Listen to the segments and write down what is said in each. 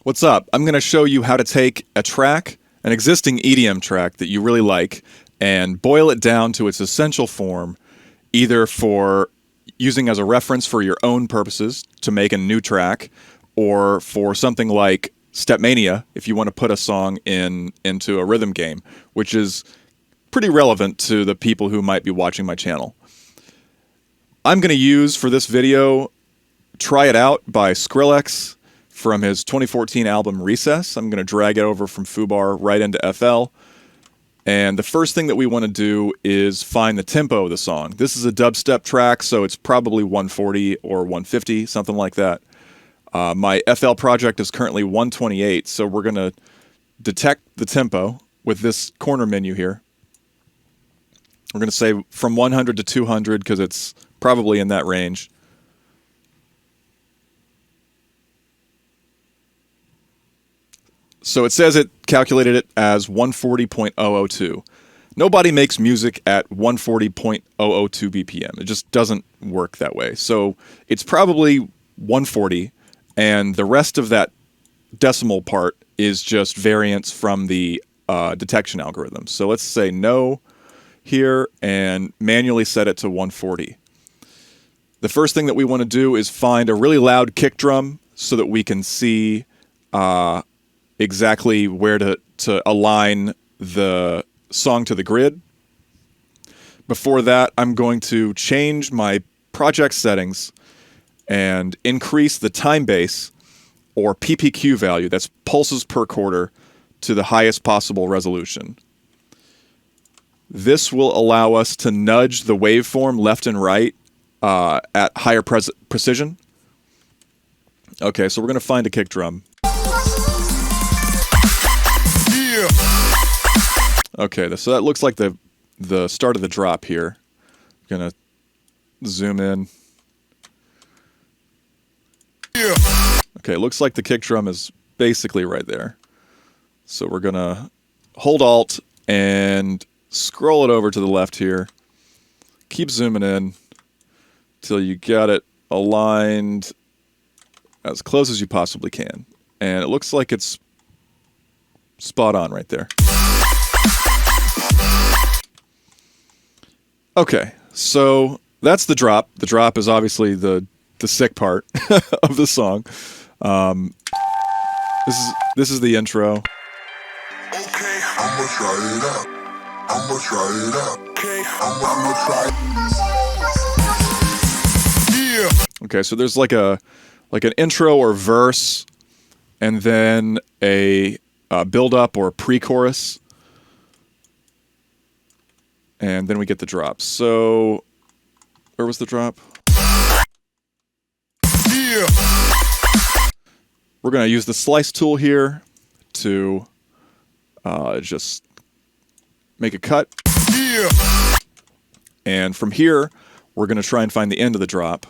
What's up? I'm going to show you how to take a track, an existing EDM track that you really like, and boil it down to its essential form, either for using as a reference for your own purposes to make a new track, or for something like StepMania, if you want to put a song into a rhythm game, which is pretty relevant to the people who might be watching my channel. I'm going to use for this video Try It Out by Skrillex from his 2014 album Recess. I'm going to drag it over from foobar right into FL. And the first thing that we want to do is find the tempo of the song. This is a dubstep track, so it's probably 140 or 150, something like that. My FL project is currently 128, so we're going to detect the tempo with this corner menu here. We're going to say from 100 to 200 because it's probably in that range. So it says it calculated it as 140.002. Nobody makes music at 140.002 BPM. It just doesn't work that way. So it's probably 140, and the rest of that decimal part is just variance from the detection algorithm. So let's say no here and manually set it to 140. The first thing that we want to do is find a really loud kick drum so that we can see exactly where to align the song to the grid. Before that, I'm going to change my project settings and increase the time base, or PPQ value, that's pulses per quarter, to the highest possible resolution. This will allow us to nudge the waveform left and right at higher precision. Okay, so we're going to find a kick drum. Okay, so that looks like the start of the drop here. I'm going to zoom in. Okay, it looks like the kick drum is basically right there. So we're going to hold Alt and scroll it over to the left here. Keep zooming in till you got it aligned as close as you possibly can. And it looks like it's spot on right there. Okay, so that's the drop. The drop is obviously the sick part of the song. This is the intro. Okay, I'ma try it out. I'ma try it out. Okay, I'ma try it. Yeah. Okay, so there's like an intro or verse, and then a build-up or pre-chorus, and then we get the drop. So, where was the drop? Yeah. We're going to use the slice tool here to just make a cut. Yeah. And from here, we're going to try and find the end of the drop.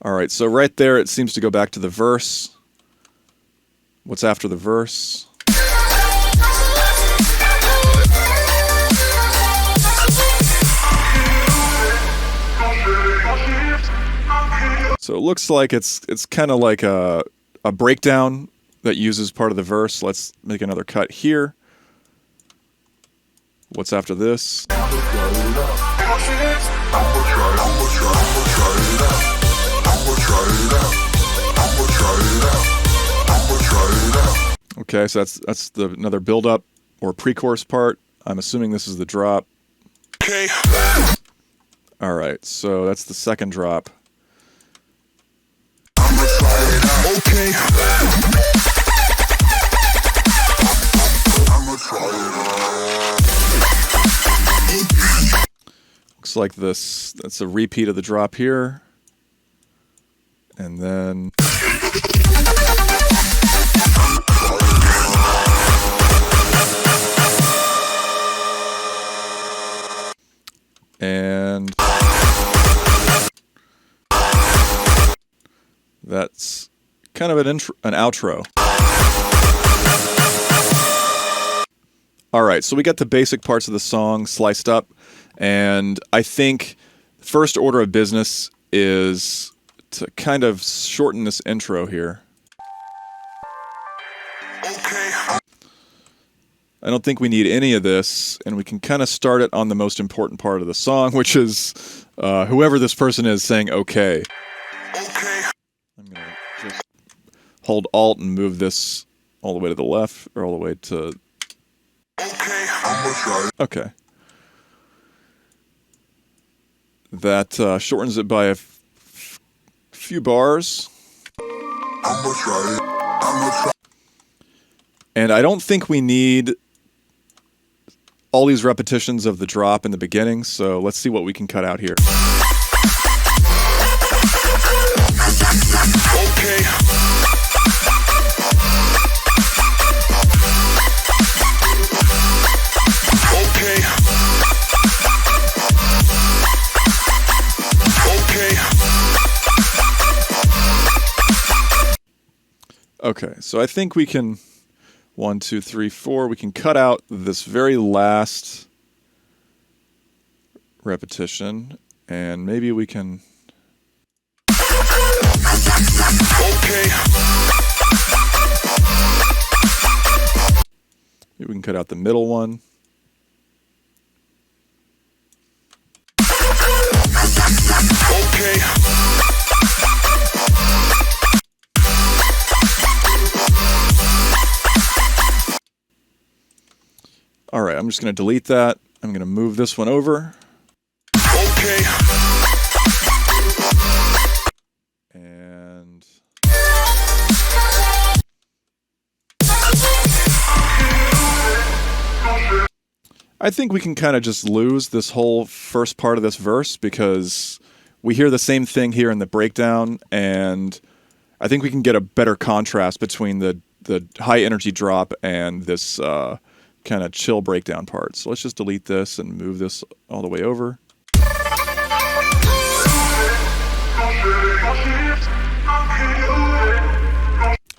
All right, so right there, it seems to go back to the verse. What's after the verse? So it looks like it's kind of like a breakdown that uses part of the verse. Let's make another cut here. What's after this? Okay, so that's another build-up or pre-chorus part. I'm assuming this is the drop. Okay. All right, so that's the second drop. I'ma try it out. Okay. I'ma try it out. Looks like that's a repeat of the drop here. And then that's kind of an outro. All right, so we got the basic parts of the song sliced up, And I think first order of business is to kind of shorten this intro here. Okay. I don't think we need any of this, and we can kind of start it on the most important part of the song, which is whoever this person is saying okay. Okay. I'm going to just hold Alt and move this all the way to the left, or all the way to... Okay. I'ma try it. Okay. That shortens it by a few bars. I'ma try it. I'ma try. And I don't think we need all these repetitions of the drop in the beginning, so let's see what we can cut out here. Okay. Okay. Okay. Okay, so I think we can... 1, 2, 3, 4. We can cut out this very last repetition, and maybe we can... Okay. Maybe we can cut out the middle one. Okay. All right, I'm just going to delete that. I'm going to move this one over. Okay. And... I think we can kind of just lose this whole first part of this verse because we hear the same thing here in the breakdown, and I think we can get a better contrast between the high energy drop and this kind of chill breakdown part. So let's just delete this and move this all the way over.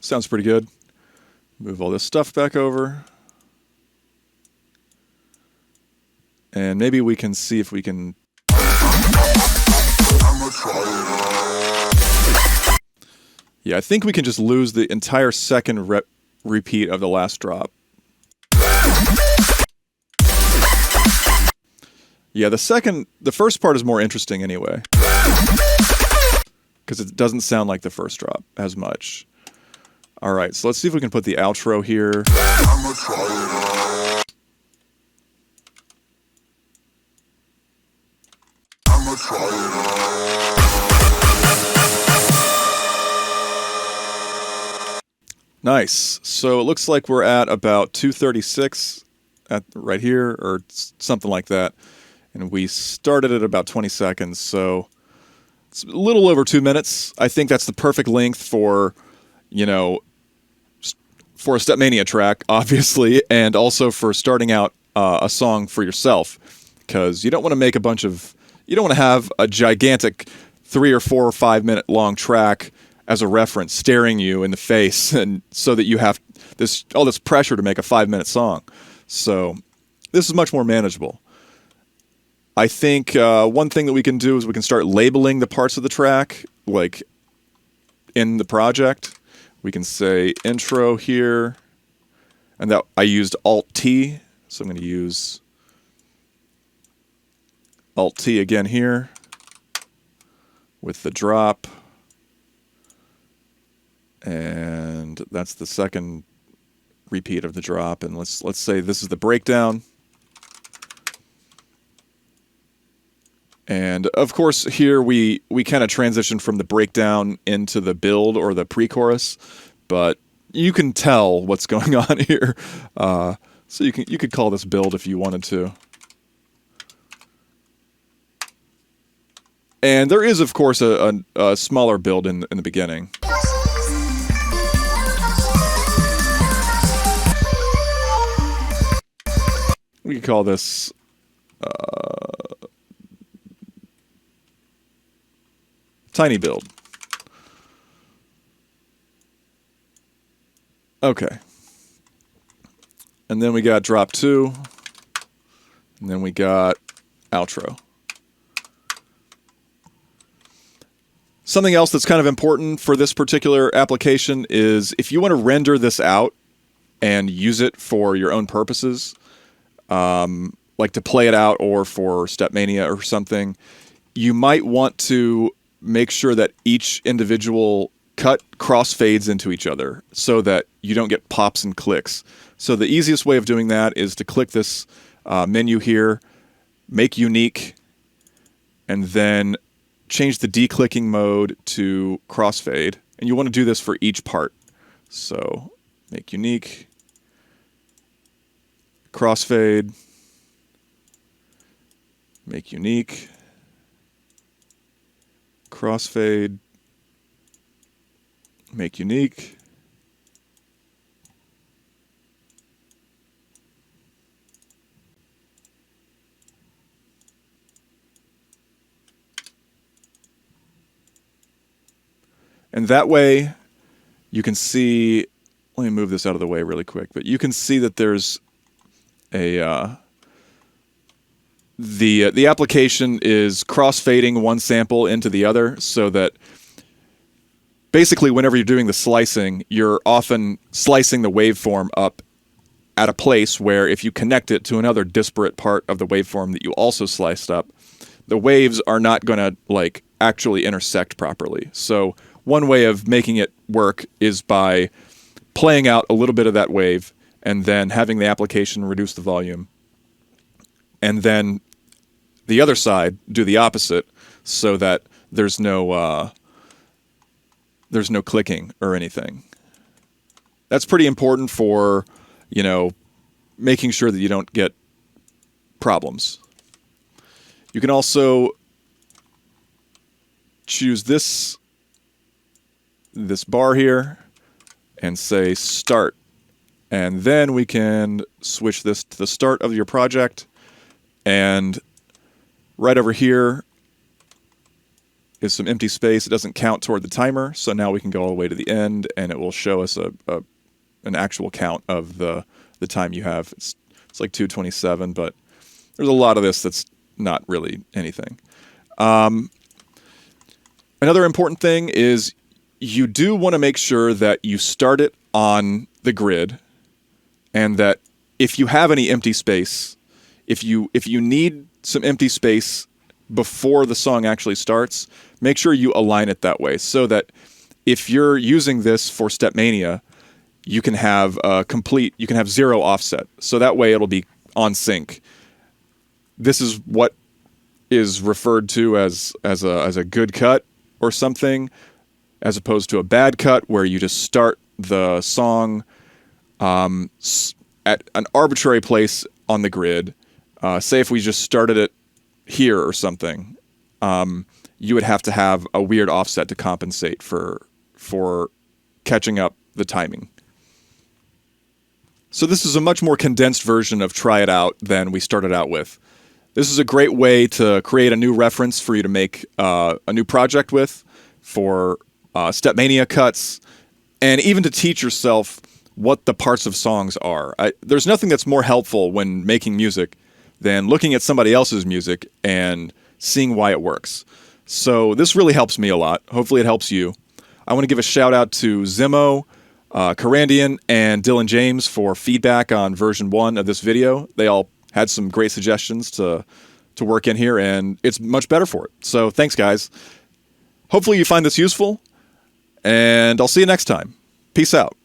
Sounds pretty good. Move all this stuff back over. And maybe we can see if we can... I'ma try it. Yeah, I think we can just lose the entire second repeat of the last drop. Yeah, the first part is more interesting anyway. Because it doesn't sound like the first drop as much. Alright, so let's see if we can put the outro here. I'ma try it. I'ma try it. Nice. So it looks like we're at about 2:36 right here, or something like that. And we started at about 20 seconds, so it's a little over 2 minutes. I think that's the perfect length for, you know, for a StepMania track, obviously, and also for starting out a song for yourself, because you don't want to make you don't want to have a gigantic 3 or 4 or 5 minute long track as a reference staring you in the face, and so that you have all this pressure to make a 5-minute song. So this is much more manageable. I think one thing that we can do is we can start labeling the parts of the track, like in the project. We can say intro here, and that I used Alt-T, so I'm going to use Alt-T again here with the drop, and that's the second repeat of the drop. And let's say this is the breakdown. And of course, here we kind of transition from the breakdown into the build or the pre-chorus, but you can tell what's going on here. So you could call this build if you wanted to. And there is, of course, a smaller build in the beginning. We could call this tiny build. Okay. And then we got drop 2. And then we got outro. Something else that's kind of important for this particular application is if you want to render this out and use it for your own purposes, like to play it out or for StepMania or something, you might want to make sure that each individual cut crossfades into each other so that you don't get pops and clicks. So the easiest way of doing that is to click this menu here, make unique, and then change the declicking mode to crossfade. And you want to do this for each part. So make unique, crossfade, make unique, crossfade, make unique, and that way you can see, let me move this out of the way really quick, but you can see that there's a the application is crossfading one sample into the other, so that basically whenever you're doing the slicing, you're often slicing the waveform up at a place where if you connect it to another disparate part of the waveform that you also sliced up, the waves are not going to like actually intersect properly. So one way of making it work is by playing out a little bit of that wave and then having the application reduce the volume, and then the other side do the opposite so that there's no clicking or anything. That's pretty important for, you know, making sure that you don't get problems. You can also choose this bar here and say start. And then we can switch this to the start of your project. And right over here is some empty space. It doesn't count toward the timer. So now we can go all the way to the end and it will show us an actual count of the time you have. It's like 2:27, but there's a lot of this that's not really anything. Another important thing is you do want to make sure that you start it on the grid, and that if you have any empty space, if you need some empty space before the song actually starts, make sure you align it that way so that if you're using this for StepMania, you can have zero offset. So that way it'll be on sync. This is what is referred to as a good cut or something, as opposed to a bad cut where you just start the song at an arbitrary place on the grid. Say if we just started it here or something, you would have to have a weird offset to compensate for catching up the timing. So this is a much more condensed version of Try It Out than we started out with. This is a great way to create a new reference for you to make a new project with, for StepMania cuts, and even to teach yourself what the parts of songs are. There's nothing that's more helpful when making music than looking at somebody else's music and seeing why it works. So this really helps me a lot. Hopefully it helps you. I want to give a shout out to Zimmo, Carandian, and Dylan James for feedback on version 1 of this video. They all had some great suggestions to work in here, and it's much better for it. So thanks, guys. Hopefully you find this useful, and I'll see you next time. Peace out.